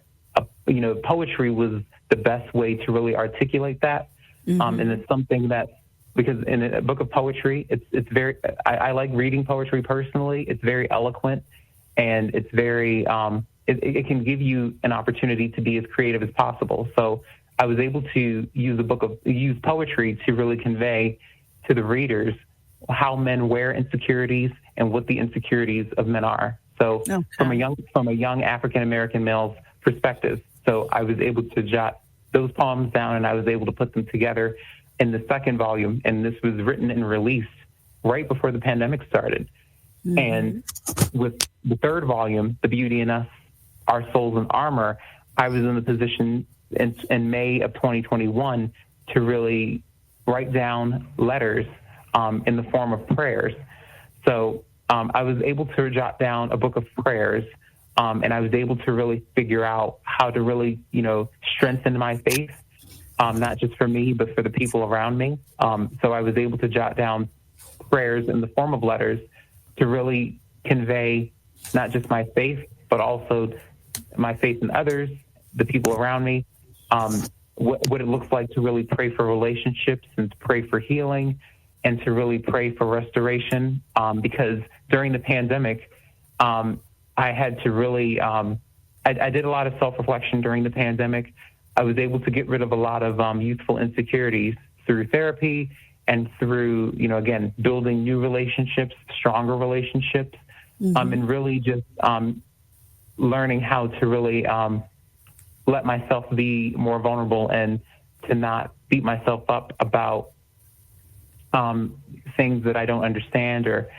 poetry was the best way to really articulate that. And it's something that, because in a book of poetry, it's very, I like reading poetry personally. It's very eloquent, and it's very, it can give you an opportunity to be as creative as possible. So I was able to use poetry to really convey to the readers how men wear insecurities and what the insecurities of men are. So from a young African American male's perspective. So I was able to jot those poems down, and I was able to put them together in the second volume. And this was written and released right before the pandemic started. And with the third volume, The Beauty in Us, Our Souls in Armor, I was in the position in May of 2021 to really write down letters in the form of prayers. So I was able to jot down a book of prayers, and I was able to really figure out how to really, strengthen my faith, not just for me, but for the people around me. So I was able to jot down prayers in the form of letters to really convey not just my faith, but also my faith in others, the people around me, what it looks like to really pray for relationships and to pray for healing and to really pray for restoration. Because during the pandemic, I had to really, I did a lot of self-reflection during the pandemic. I was able to get rid of a lot of youthful insecurities through therapy and through, again, building new relationships, stronger relationships, and really just learning how to really let myself be more vulnerable and to not beat myself up about things that I don't understand, or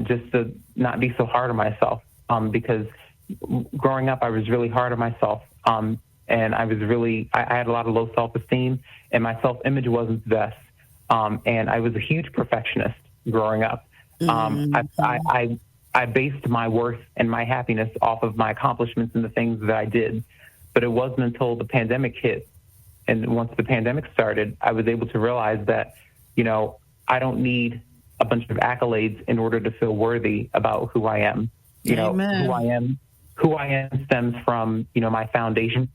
just to not be so hard on myself. Because growing up, I was really hard on myself. And I was I had a lot of low self-esteem, and my self-image wasn't the best. And I was a huge perfectionist growing up. I based my worth and my happiness off of my accomplishments and the things that I did. But it wasn't until the pandemic hit, and once the pandemic started, I was able to realize that, I don't need a bunch of accolades in order to feel worthy about who I am. Who I am stems from, my foundation,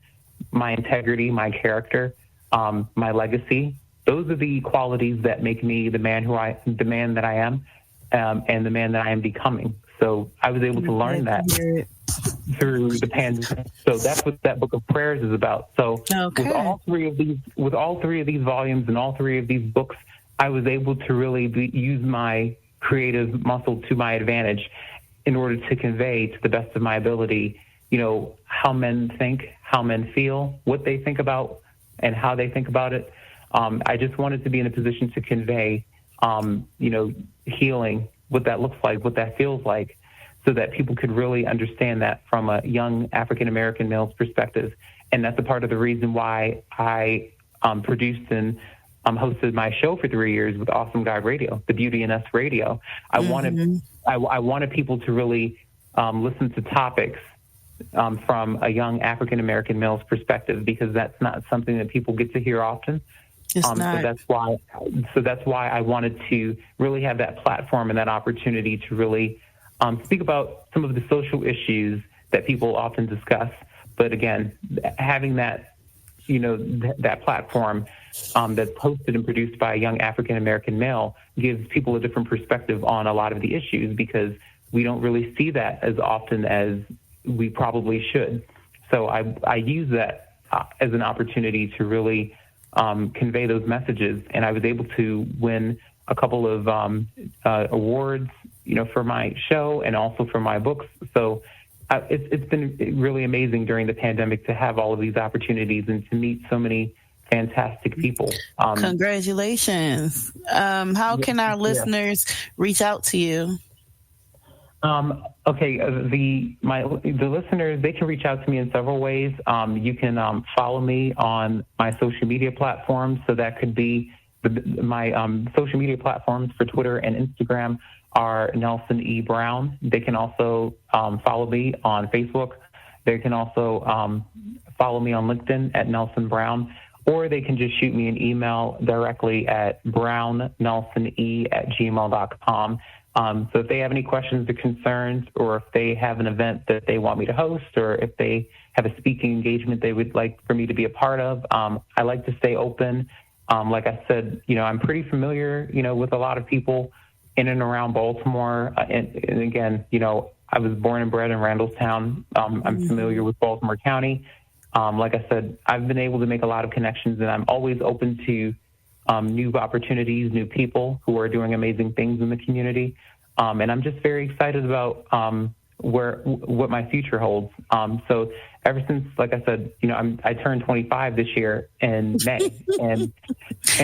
my integrity, my character, my legacy. Those are the qualities that make me the man that I am, and the man that I am becoming. So I was able to learn that through the pandemic. So that's what that book of prayers is about. So with all three of these volumes and all three of these books, I was able to really use my creative muscle to my advantage in order to convey to the best of my ability, how men think, how men feel, what they think about, and how they think about it. I just wanted to be in a position to convey, healing, what that looks like, what that feels like, so that people could really understand that from a young African-American male's perspective. And that's a part of the reason why I produced and hosted my show for 3 years with Awesome Guy Radio, The Beauty in Us Radio. I wanted people to really listen to topics from a young African-American male's perspective, because that's not something that people get to hear often. So that's why I wanted to really have that platform and that opportunity to really speak about some of the social issues that people often discuss. But again, having that, that platform that's hosted and produced by a young African-American male gives people a different perspective on a lot of the issues, because we don't really see that as often as we probably should. So I use that as an opportunity to really convey those messages. And I was able to win a couple of awards, for my show and also for my books. So it's been really amazing during the pandemic to have all of these opportunities and to meet so many fantastic people. Congratulations. How can our listeners reach out to you? Okay, the listeners, they can reach out to me in several ways. You can follow me on my social media platforms. So that could be my social media platforms for Twitter and Instagram are Nelson E. Brown. They can also follow me on Facebook. They can also follow me on LinkedIn at Nelson Brown, or they can just shoot me an email directly at brownNelsone@gmail.com. So if they have any questions or concerns, or if they have an event that they want me to host, or if they have a speaking engagement they would like for me to be a part of, I like to stay open. Like I said, I'm pretty familiar, with a lot of people in and around Baltimore. And again, I was born and bred in Randallstown. I'm familiar with Baltimore County. Like I said, I've been able to make a lot of connections, and I'm always open to new opportunities, new people who are doing amazing things in the community. And I'm just very excited about what my future holds. So ever since, like I said, I turned 25 this year in May, and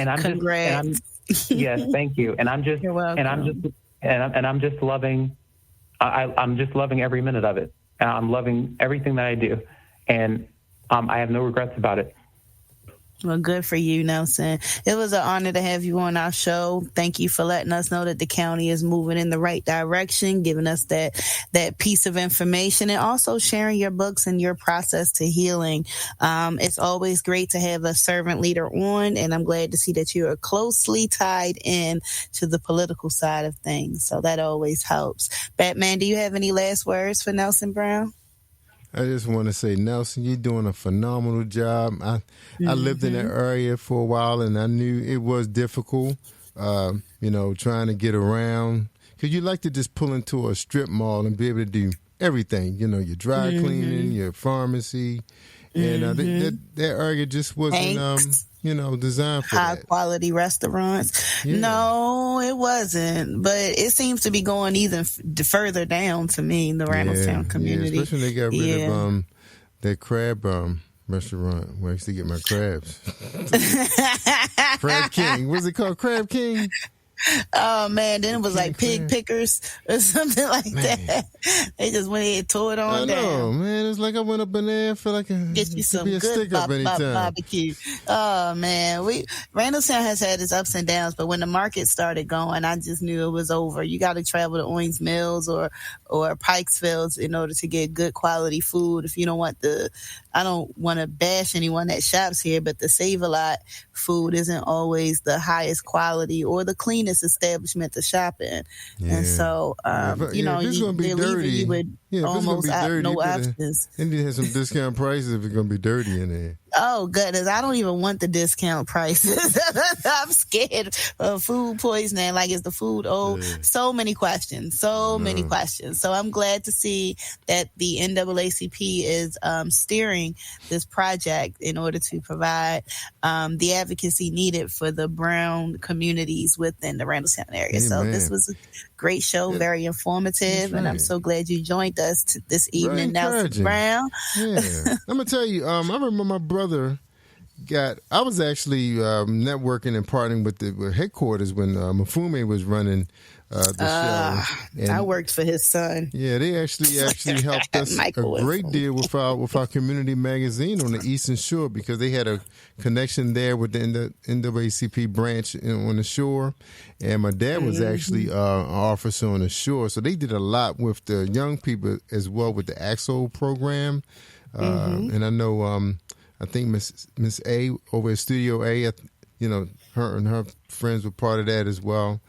I'm Congrats. Yes, thank you. And I'm just, You're welcome. and I'm just loving. I'm just loving every minute of it. I'm loving everything that I do, and I have no regrets about it. Well, good for you, Nelson. It was an honor to have you on our show. Thank you for letting us know that the county is moving in the right direction, giving us that piece of information, and also sharing your books and your process to healing. It's always great to have a servant leader on, and I'm glad to see that you are closely tied in to the political side of things. So that always helps. Batman, do you have any last words for Nelson Brown? I just want to say, Nelson, you're doing a phenomenal job. I lived in that area for a while, and I knew it was difficult, trying to get around. Because you like to just pull into a strip mall and be able to do everything, your dry cleaning, your pharmacy. And that area just wasn't, designed for high that. quality restaurants. Yeah. No, it wasn't. But it seems to be going even further down to me, the Randallstown community. Yeah, especially when they got rid of that crab restaurant where I used to get my crabs. Crab King. What's it called? Crab King? Oh man, then it was like pig pickers or something like that. They just went ahead and tore it on down. Oh man, it's like I went up in there for like get you some be a good stick up anytime. barbecue. Oh man, Randallstown has had its ups and downs, but when the market started going, I just knew it was over. You got to travel to Owings Mills or Pikesville in order to get good quality food. If you don't want I don't want to bash anyone that shops here, but the Save-A-Lot food isn't always the highest quality or the cleanest establishment to shop in. Yeah. And so, they're leaving you with almost no options. And you have some discount prices if it's going to be dirty in there. Oh, goodness. I don't even want the discount prices. I'm scared of food poisoning. Like, is the food old? Yeah. So many questions. Many questions. So I'm glad to see that the NAACP is steering this project in order to provide the advocacy needed for the brown communities within the Randallstown area. Amen. So this was a great show, very informative, and I'm so glad you joined us this evening, Nelson Brown. Yeah. I'm going to tell you, I remember my brother I was actually networking and partnering with the headquarters when Mafume was running the show. And I worked for his son. Yeah, they actually helped us a great deal with our community magazine on the Eastern Shore, because they had a connection there with the NAACP branch on the shore. And my dad was actually an officer on the shore. So they did a lot with the young people as well with the AXO program. And I know... I think Miss A over at Studio A, her and her friends were part of that as well.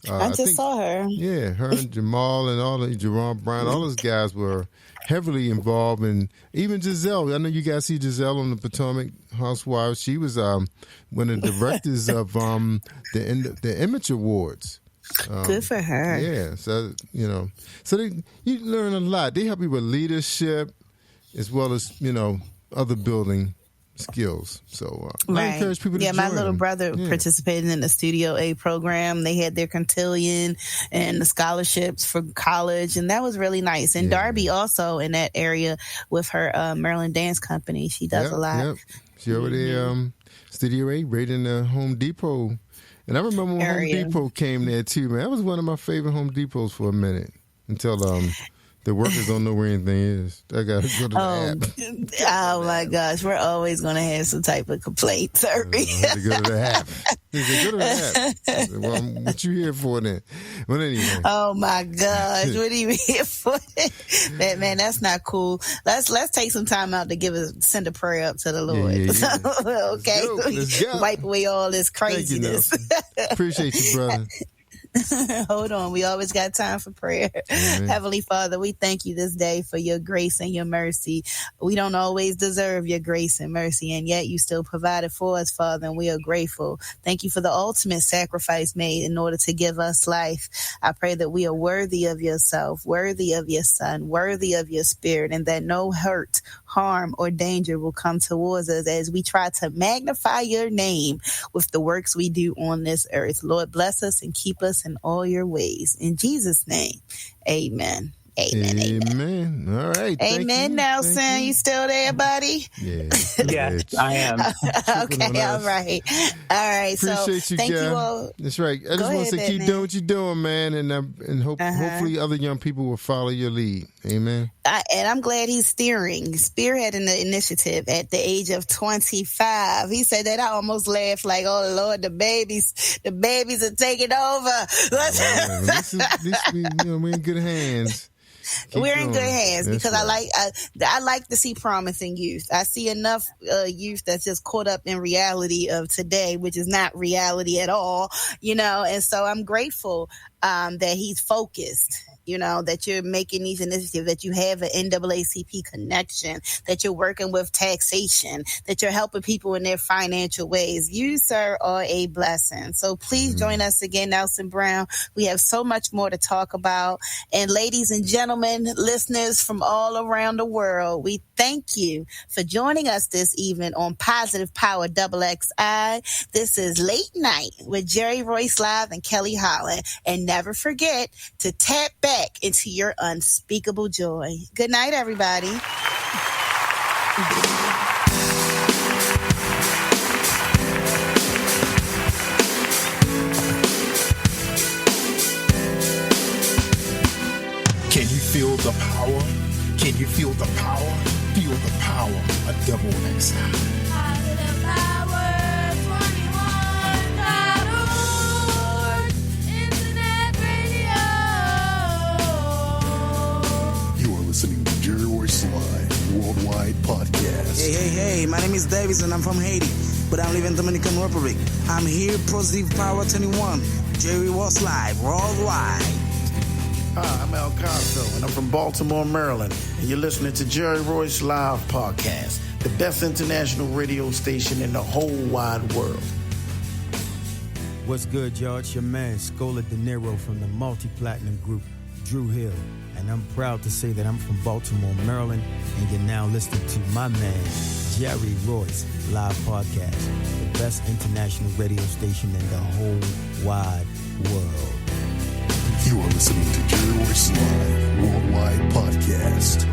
I just saw her. Yeah, her and Jamal and Jerome Brown, all those guys were heavily involved. And even Giselle, I know you guys see Giselle on the Potomac Housewives. She was one of the directors of the Image Awards. Good for her. Yeah, so you learn a lot. They help you with leadership as well as other building skills. So I encourage people to join. My little brother participated in the Studio A program. They had their cotillion and the scholarships for college, and that was really nice. And Darby also in that area with her Maryland Dance Company. She does a lot. Yep. She over there, Studio A, right in the Home Depot. And I remember when Home Depot came there too, man. That was one of my favorite Home Depots for a minute until The workers don't know where anything is. I got to go to the app. Oh my gosh, we're always going to have some type of complaint, sir. I had to go to the app. He said, go to the app. I said, well, what you here for then? But anyway. Oh my gosh, what are you here for? Man, that's not cool. Let's take some time out to send a prayer up to the Lord. Yeah. Okay, Let's go. Wipe away all this craziness. Appreciate you, brother. Hold on. We always got time for prayer. Amen. Heavenly Father, we thank you this day for your grace and your mercy. We don't always deserve your grace and mercy, and yet you still provided for us, Father, and we are grateful. Thank you for the ultimate sacrifice made in order to give us life. I pray that we are worthy of yourself, worthy of your Son, worthy of your Spirit, and that no hurt, harm, or danger will come towards us as we try to magnify your name with the works we do on this earth. Lord, bless us and keep us in all your ways. In Jesus' name, amen. Amen. Amen. All right. Amen, Nelson. You still there, buddy? Yeah. Yes, I am. Okay, all right. All right. Appreciate So you, thank guys. you all. That's right. I just want to ahead, say keep man. doing what you're doing, man, and hopefully other young people will follow your lead. Amen. And I'm glad he's spearheading the initiative at the age of 25. He said that I almost laughed like, oh Lord, the babies are taking over. We're in good hands. We're in good hands That's because right. I like to see promising youth. I see enough youth that's just caught up in reality of today, which is not reality at all, and so I'm grateful that he's focused. That you're making these initiatives, that you have an NAACP connection, that you're working with taxation, that you're helping people in their financial ways. You, sir, are a blessing. So please join us again, Nelson Brown. We have so much more to talk about. And ladies and gentlemen, listeners from all around the world, we thank you for joining us this evening on Positive Power XXI. This is Late Night with Jerry Royce Live and Kelly Holland. And never forget to tap back into your unspeakable joy. Good night, everybody. Can you feel the power? Can you feel the power? Feel the power of double XI. Positive Power 21.org. Internet radio. You are listening to Jerry Royce Live Worldwide Podcast. Hey, my name is Davis and I'm from Haiti, but I live in Dominican Republic. I'm here, Positive Power 21, Jerry Royce Live Worldwide. Hi, I'm Al Castro, and I'm from Baltimore, Maryland, and you're listening to Jerry Royce Live Podcast, the best international radio station in the whole wide world. What's good, y'all? It's your man, Scola De Niro from the multi-platinum group, Drew Hill. And I'm proud to say that I'm from Baltimore, Maryland, and you're now listening to my man, Jerry Royce Live Podcast, the best international radio station in the whole wide world. You are listening to Jerry Royce Live Worldwide Podcast.